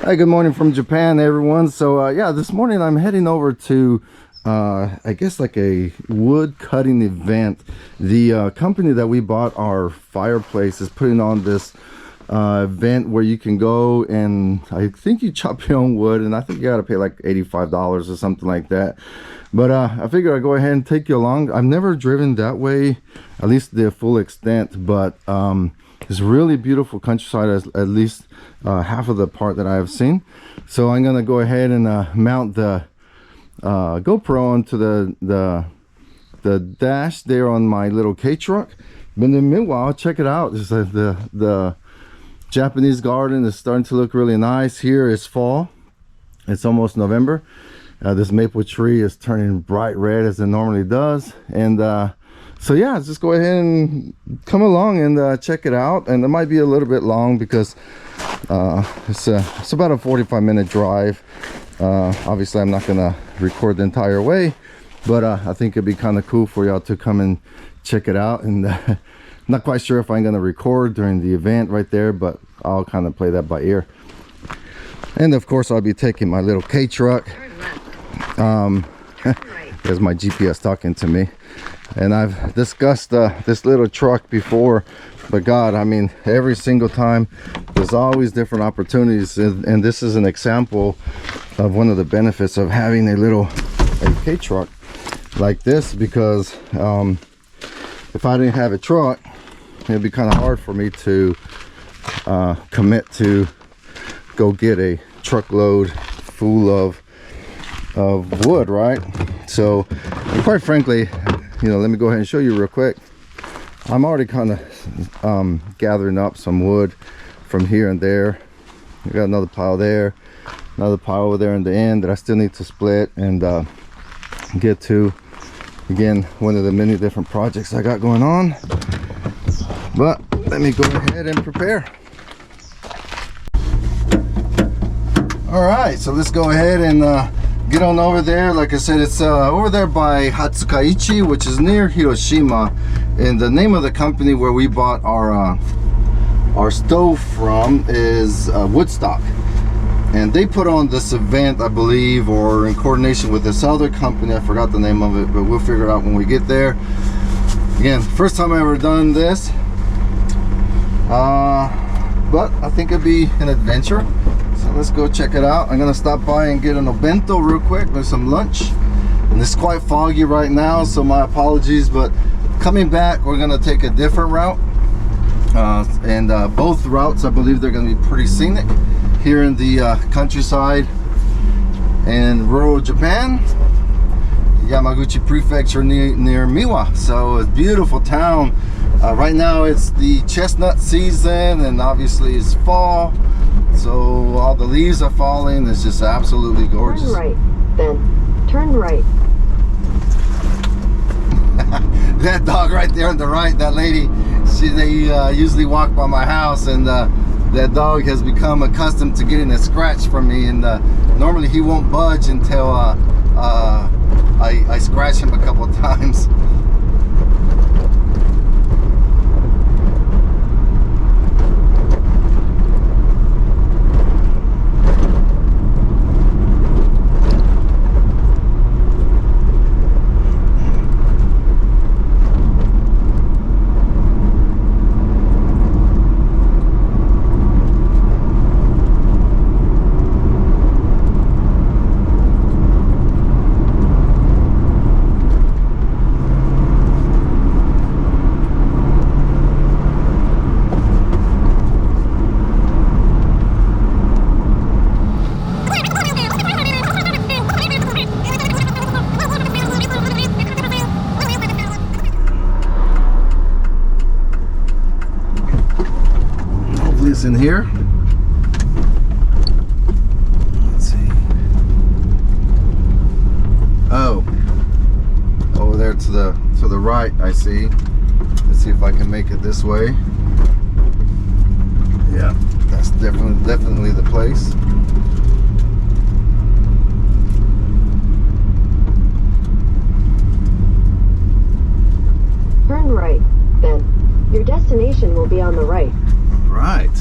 Hi, good morning from Japan, everyone. So yeah, this morning I'm heading over to I guess like a wood cutting event. The company that we bought our fireplace is putting on this event where you can go and I think you chop your own wood, and I think you got to pay like $85 or something like that. But I figure I'd go ahead and take you along. I've never driven that way, at least the full extent, but it's really beautiful countryside, at least half of the part that I have seen. So I'm gonna go ahead and mount the GoPro onto the dash there on my little K truck. But in the meanwhile, check it out. It's the Japanese garden is starting to look really nice. Here is fall. It's almost November. This maple tree is turning bright red as it normally does, and so yeah, just go ahead and come along and check it out. And it might be a little bit long because it's about a 45-minute drive. Obviously I'm not gonna record the entire way, but I think it'd be kind of cool for y'all to come and check it out. And not quite sure if I'm gonna record during the event right there, but I'll kind of play that by ear. And of course I'll be taking my little K truck. There's my GPS talking to me. And I've discussed this little truck before, but God, I mean, every single time there's always different opportunities, and this is an example of one of the benefits of having a K truck like this, because if I didn't have a truck, it'd be kind of hard for me to commit to go get a truckload full of wood, right? So quite frankly, you know, let me go ahead and show you real quick. I'm already kind of gathering up some wood from here and there. We got another pile there, another pile over there in the end that I still need to split and get to. Again, one of the many different projects I got going on. But let me go ahead and prepare. All right, so let's go ahead and get on over there. Like I said, it's over there by Hatsukaichi, which is near Hiroshima, and the name of the company where we bought our stove from is Woodstock, and they put on this event, I believe, or in coordination with this other company. I forgot the name of it, but we'll figure it out when we get there. Again, first time I ever done this, but I think it'd be an adventure. So let's go check it out. I'm gonna stop by and get an obento real quick with some lunch, and it's quite foggy right now, so my apologies, but coming back we're gonna take a different route, and both routes I believe they're gonna be pretty scenic here in the countryside in rural Japan, Yamaguchi prefecture near Miwa. So it's a beautiful town. Right now it's the chestnut season, and obviously it's fall, so all the leaves are falling. It's just absolutely gorgeous. Turn right, then turn right. That dog right there on the right, that lady, they usually walk by my house, and that dog has become accustomed to getting a scratch from me, and normally he won't budge until I scratch him a couple of times. In here, let's see. Oh, over there to the right, I see. Let's see if I can make it this way. Yeah, that's definitely the place. Turn right, then. Your destination will be on the right. Right.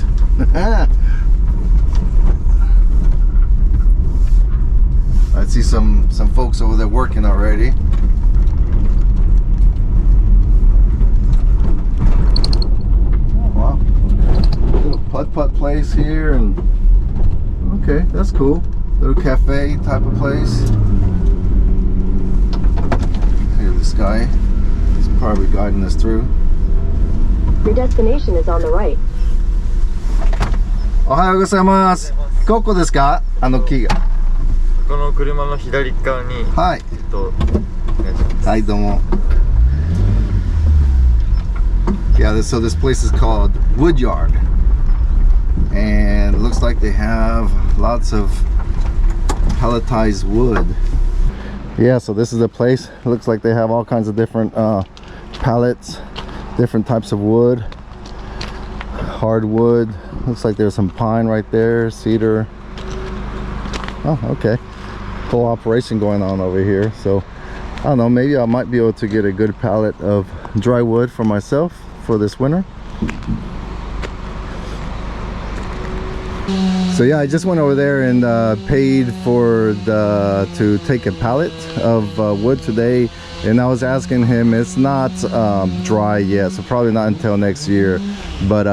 some folks over there working already. Oh, wow. Little putt-putt place here, and okay, that's cool. Little cafe type of place. Here, this guy is probably guiding us through. Your destination is on the right. おはようございます。Coco ですか？あの木が。この車の左側に、はい。お願いします。はい、どうも。Yeah, so this place is called Woodyard, and it looks like they have lots of pelletized wood. Yeah, so this is the place. It looks like they have all kinds of different pallets, different types of wood, hardwood. Looks like there's some pine right there, cedar. Oh, okay. Whole operation going on over here. So I don't know, maybe I might be able to get a good pallet of dry wood for myself for this winter. So yeah, I just went over there and paid for to take a pallet of wood today, and I was asking him, it's not dry yet, so probably not until next year. But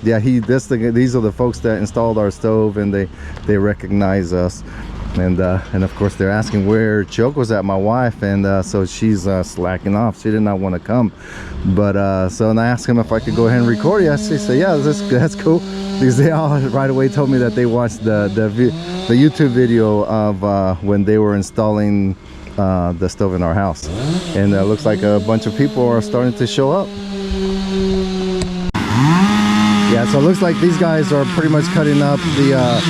yeah, these are the folks that installed our stove, and they recognize us. And of course they're asking where Choco's at, my wife, and so she's slacking off. She did not want to come, but so and I asked him if I could go ahead and record it. She said, yeah, that's cool, because they all right away told me that they watched the YouTube video of when they were installing the stove in our house, and it looks like a bunch of people are starting to show up. Yeah, so it looks like these guys are pretty much cutting up the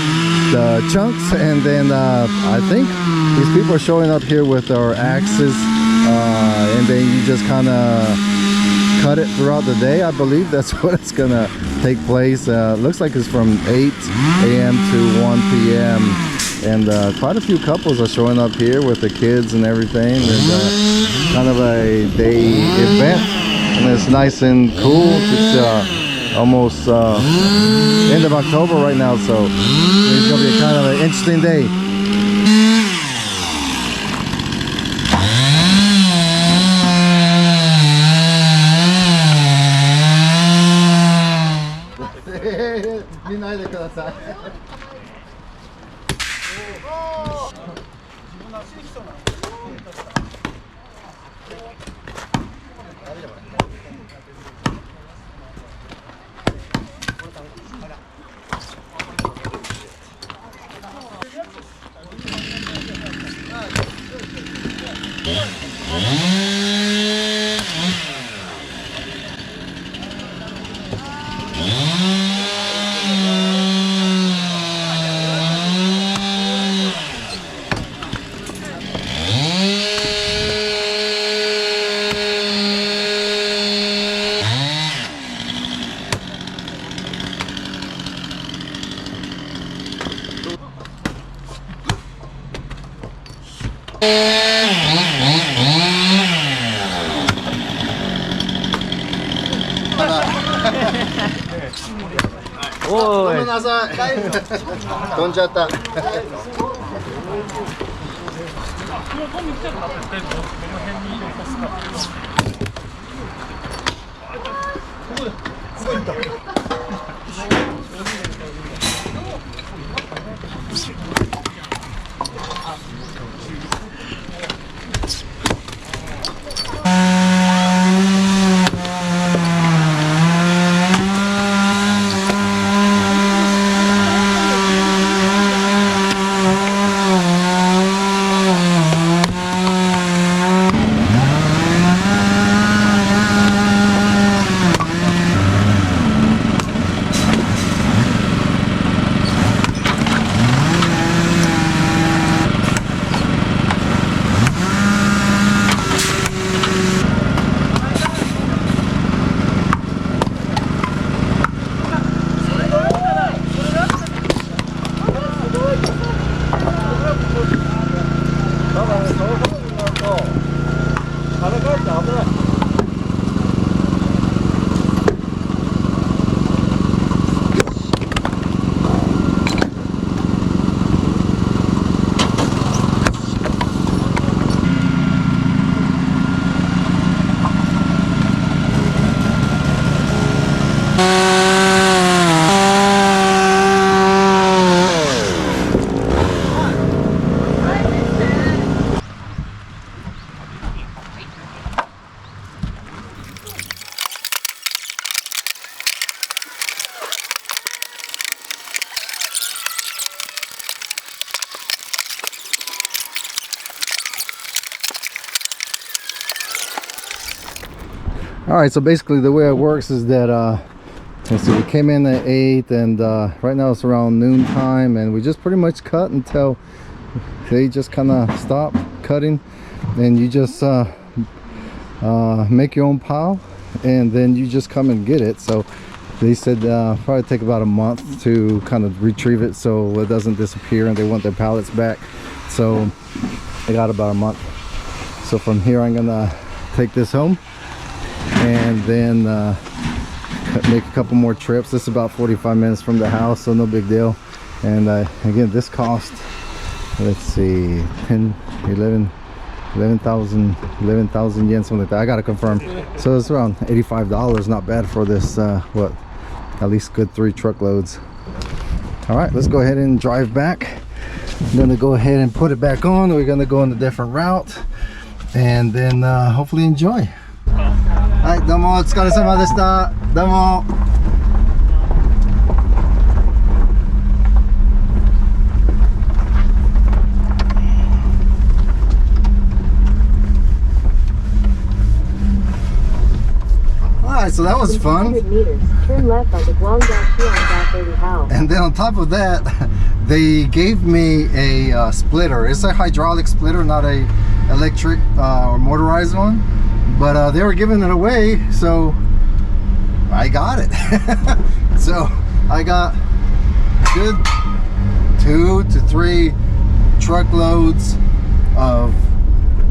chunks, and then I think these people are showing up here with our axes, and then you just kind of cut it throughout the day. I believe that's what it's gonna take place. Looks like it's from 8 a.m. to 1 p.m. and quite a few couples are showing up here with the kids and everything, and kind of a day event, and it's nice and cool. It's almost end of October right now, so it's gonna be kind of an interesting day.おーい。飛んじゃった。All right, so basically the way it works is that let's see, we came in at 8 and right now it's around noon time, and we just pretty much cut until they just kind of stop cutting, and you just make your own pile and then you just come and get it. So they said probably take about a month to kind of retrieve it so it doesn't disappear, and they want their pallets back. So I got about a month. So from here I'm gonna take this home and then make a couple more trips. This is about 45 minutes from the house, so no big deal. And again, this cost, let's see, 11,000 yen, something like that. I gotta confirm. So it's around $85. Not bad for this what, at least good 3 truckloads. All right, let's go ahead and drive back. I'm gonna go ahead and put it back on. We're gonna go on a different route and then hopefully enjoy. はい、どうもお疲れ様でした。どうも。Alright, so that was fun. 100 meters, turn left onto Guangdao-Xi'an-30 And then on top of that, they gave me a splitter. It's a hydraulic splitter, not a electric or motorized one. But they were giving it away, so I got it. So I got good 2 to 3 truckloads of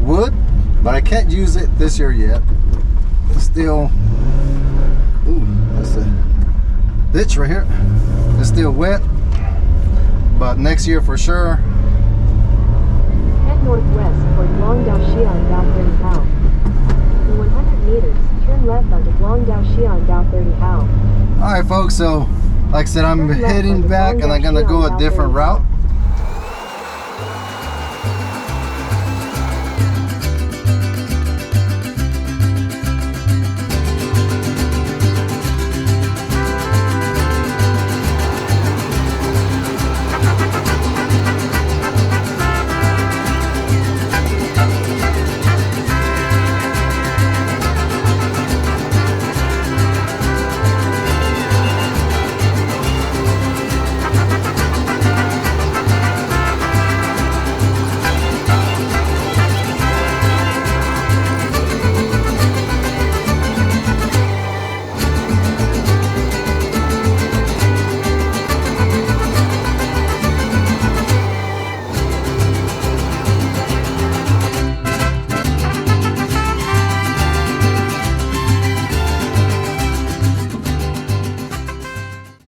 wood, but I can't use it this year yet. It's still, ooh, that's a ditch right here. It's still wet, but next year for sure. Head northwest toward Guangdao-Xi'an-30 Hao. In 100 meters, turn left onto Guangdao-Xi'an-30 Hao. All right, folks, so like I said, I'm heading back and I'm gonna go a different route.